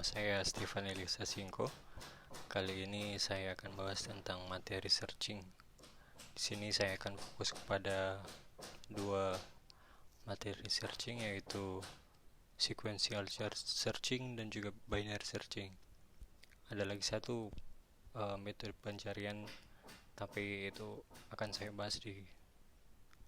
Nama saya Stefan Elisa Singko. Kali ini saya akan bahas tentang materi searching. Di sini saya akan fokus kepada dua materi searching, yaitu sequential searching dan juga binary searching. Ada lagi satu metode pencarian, tapi itu akan saya bahas di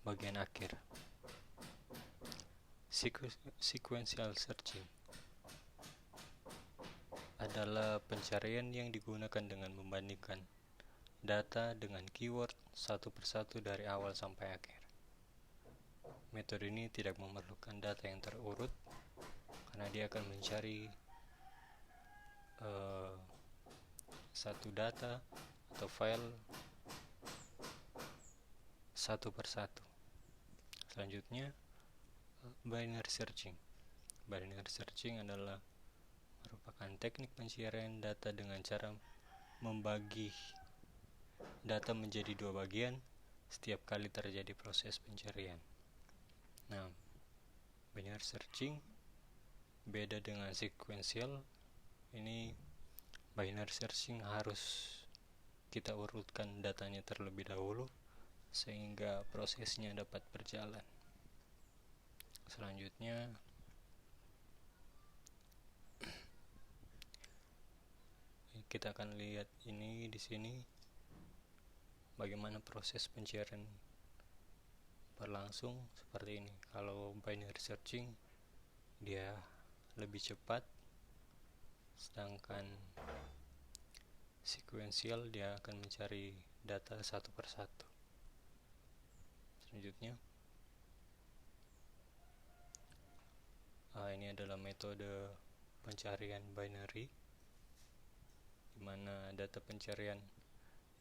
bagian akhir. Sequential searching adalah pencarian yang digunakan dengan membandingkan data dengan keyword satu persatu dari awal sampai akhir. Metode ini tidak memerlukan data yang terurut karena dia akan mencari satu data atau file satu persatu. Selanjutnya, binary searching. Binary searching adalah merupakan teknik pencarian data dengan cara membagi data menjadi dua bagian setiap kali terjadi proses pencarian. Nah, binary searching beda dengan sequential. Ini binary searching harus kita urutkan datanya terlebih dahulu sehingga prosesnya dapat berjalan. Selanjutnya, kita akan lihat ini di sini bagaimana proses pencarian berlangsung seperti ini. Kalau binary searching dia lebih cepat, sedangkan sequential dia akan mencari data satu persatu. Selanjutnya, ini adalah metode pencarian binary, di mana data pencarian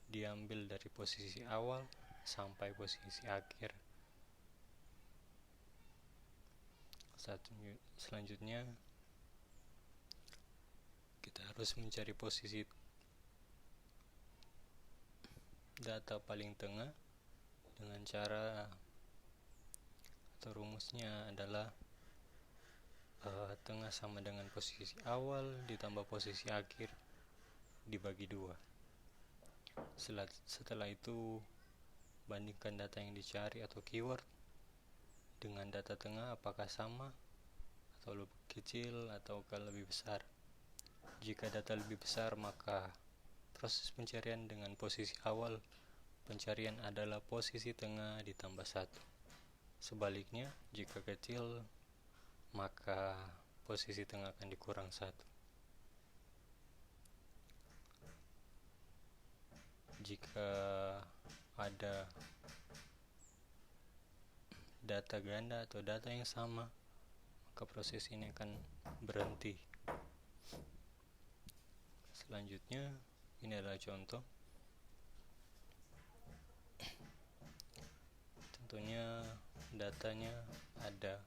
diambil dari posisi awal sampai posisi akhir. Selanjutnya, kita harus mencari posisi data paling tengah dengan cara atau rumusnya adalah tengah sama dengan posisi awal ditambah posisi akhir dibagi 2. Setelah itu, bandingkan data yang dicari atau keyword dengan data tengah, apakah sama atau lebih kecil ataukah lebih besar. Jika data lebih besar, maka proses pencarian dengan posisi awal pencarian adalah posisi tengah ditambah 1. Sebaliknya, jika kecil, maka posisi tengah akan dikurang 1. Jika ada data ganda atau data yang sama, maka proses ini akan berhenti. Selanjutnya, ini adalah contoh. Tentunya datanya ada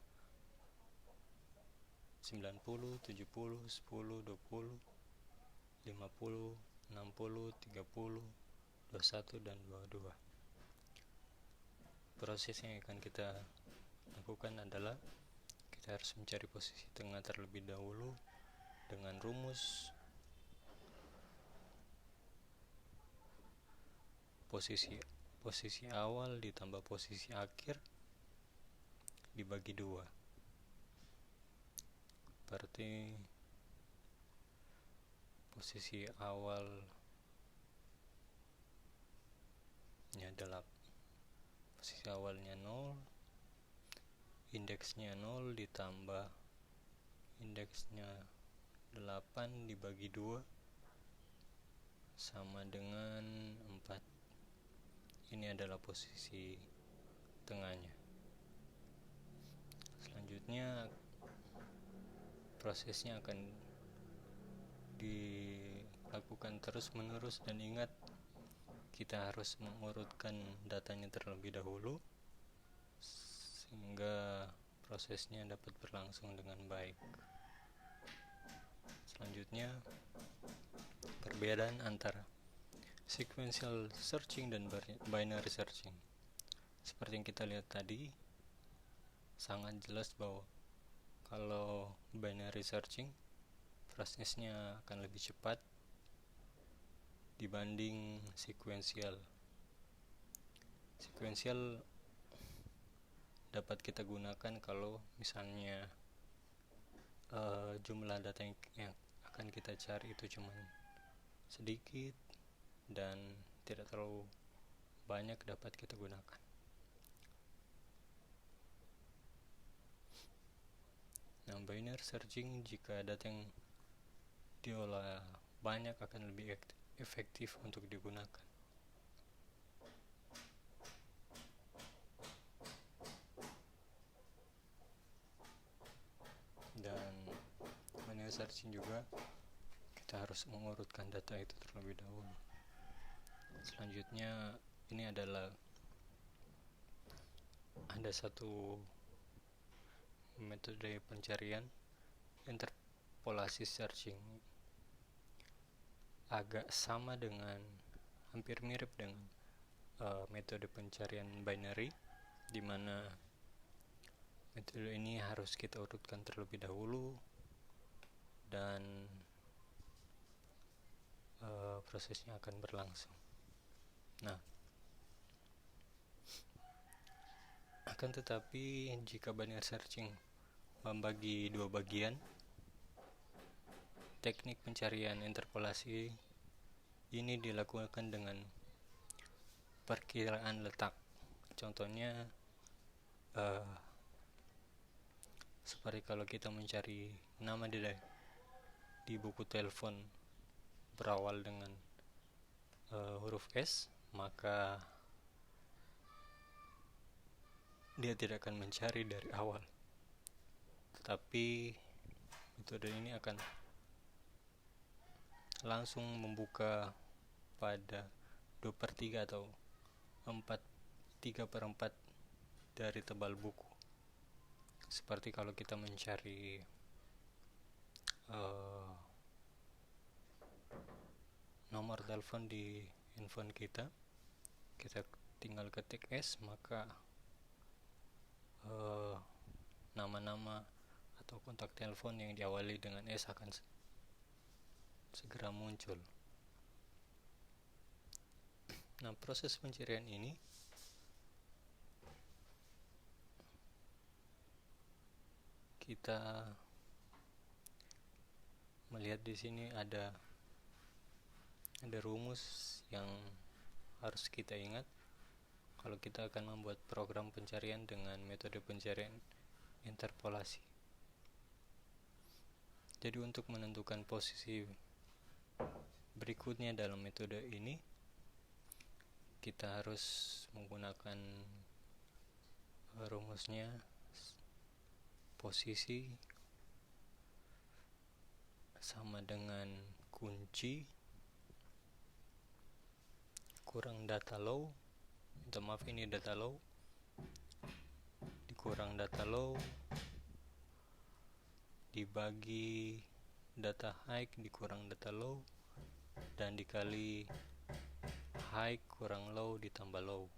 90, 70, 10, 20, 50, 60, 30, 21, dan 22. Proses yang akan kita lakukan adalah kita harus mencari posisi tengah terlebih dahulu dengan rumus posisi awal ditambah posisi akhir dibagi 2. Berarti posisi awalnya adalah posisi awalnya 0, indeksnya 0 ditambah indeksnya 8 dibagi 2 sama dengan 4. Ini adalah posisi tengahnya. Selanjutnya, prosesnya akan dilakukan terus menerus, dan ingat, kita harus mengurutkan datanya terlebih dahulu sehingga prosesnya dapat berlangsung dengan baik. Selanjutnya, perbedaan antara sequential searching dan binary searching. Seperti yang kita lihat tadi, sangat jelas bahwa kalau binary searching prosesnya akan lebih cepat dibanding sekuensial. Sekuensial dapat kita gunakan kalau misalnya jumlah data yang akan kita cari itu cuma sedikit dan tidak terlalu banyak dapat kita gunakan. Nah, binary searching jika data yang diolah banyak akan lebih efektif untuk digunakan. Dan binary searching juga kita harus mengurutkan data itu terlebih dahulu. Selanjutnya ini adalah ada satu metode pencarian interpolasi searching, agak sama dengan, hampir mirip dengan metode pencarian binary, di mana metode ini harus kita urutkan terlebih dahulu dan prosesnya akan berlangsung. Nah, akan tetapi jika binary searching membagi dua bagian, teknik pencarian interpolasi ini dilakukan dengan perkiraan letak. Contohnya seperti kalau kita mencari nama di buku telepon berawal dengan huruf S, maka dia tidak akan mencari dari awal, tetapi metode ini akan langsung membuka pada 2/3 atau 3/4 dari tebal buku. Seperti kalau kita mencari nomor telepon di handphone kita tinggal ketik S, maka nama-nama atau kontak telepon yang diawali dengan S akan segera muncul. Nah, proses pencarian ini kita melihat di sini ada rumus yang harus kita ingat kalau kita akan membuat program pencarian dengan metode pencarian interpolasi. Jadi untuk menentukan posisi berikutnya dalam metode ini, kita harus menggunakan rumusnya posisi sama dengan kunci kurang data low, ini data low dikurang data low dibagi data high dikurang data low dan dikali high kurang low ditambah low.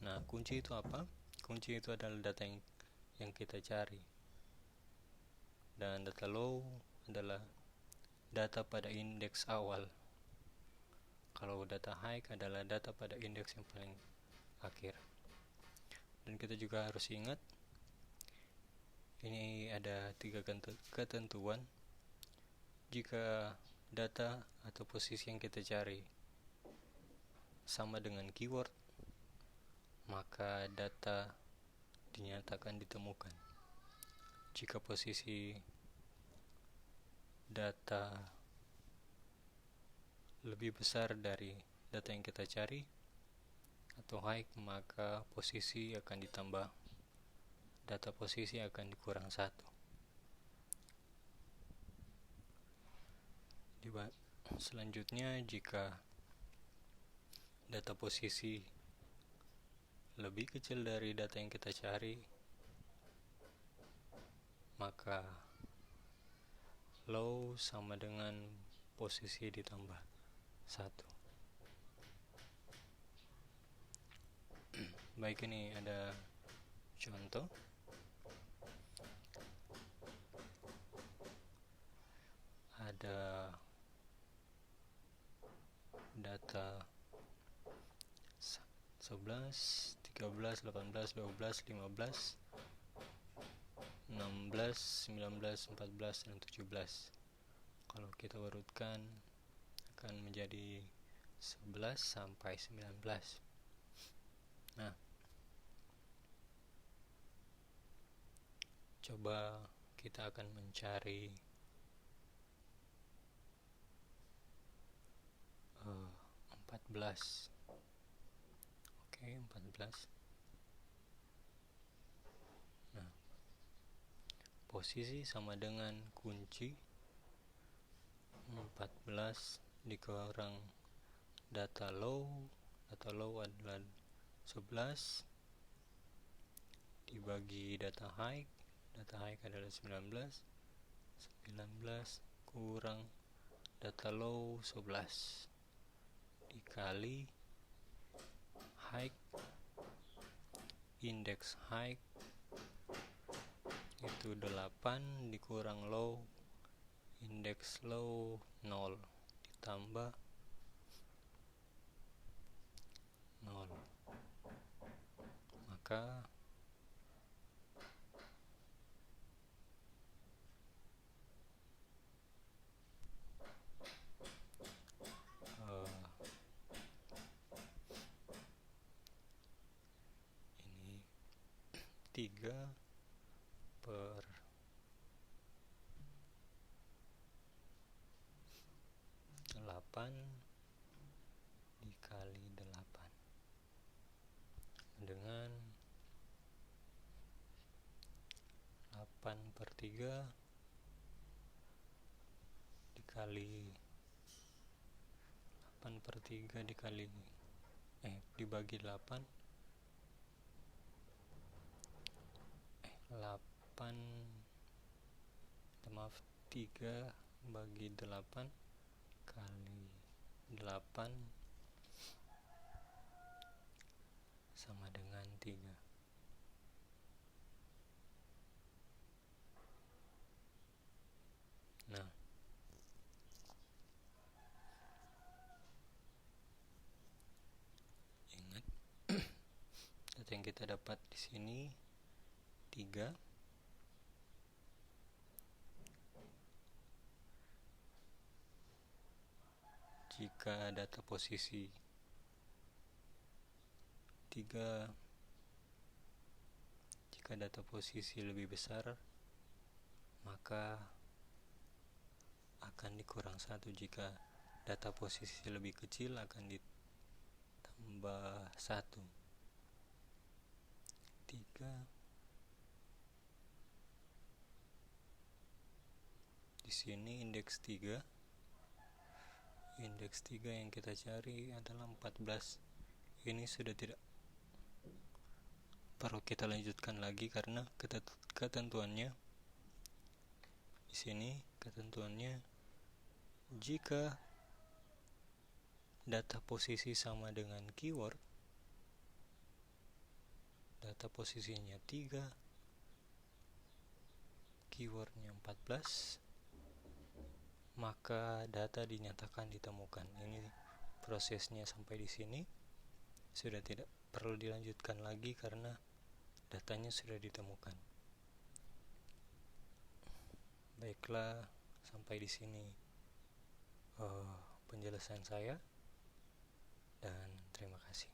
Nah, kunci itu apa? Kunci itu adalah data yang kita cari, dan data low adalah data pada indeks awal. Kalau data high adalah data pada indeks yang paling akhir. Dan kita juga harus ingat ini ada 3 ketentuan. Jika data atau posisi yang kita cari sama dengan keyword, maka data dinyatakan ditemukan. Jika posisi data lebih besar dari data yang kita cari atau high, maka posisi akan ditambah, data posisi akan dikurang 1. Selanjutnya, jika data posisi lebih kecil dari data yang kita cari, maka low sama dengan posisi ditambah 1. Baik, ini ada contoh. 11, 13, 18, 12, 15, 16, 19, 14, dan 17. Kalau kita urutkan akan menjadi 11 sampai 19. Nah, coba kita akan mencari 14. Oke, 14. Nah, posisi sama dengan kunci 14 dikurang data low adalah 11 dibagi data high adalah 19 kurang data low 11 dikali high, indeks high itu 8 dikurang low, indeks low 0 ditambah 0, maka ini 3/8 dikali 8 dengan 8/3 dibagi 8 3 bagi 8 kali 8 sama dengan 3. Nah, ingat data yang kita dapat di sini 3. Jika data posisi 3, jika data posisi lebih besar, maka akan dikurang 1. Jika data posisi lebih kecil akan ditambah 1. 3 di sini indeks 3 yang kita cari adalah 14. Ini sudah tidak perlu kita lanjutkan lagi karena ketentuannya di sini, jika data posisi sama dengan keyword, data posisinya 3, keywordnya 14, maka data dinyatakan ditemukan. Ini prosesnya sampai di sini sudah tidak perlu dilanjutkan lagi karena datanya sudah ditemukan. Baiklah, sampai di sini penjelasan saya dan terima kasih.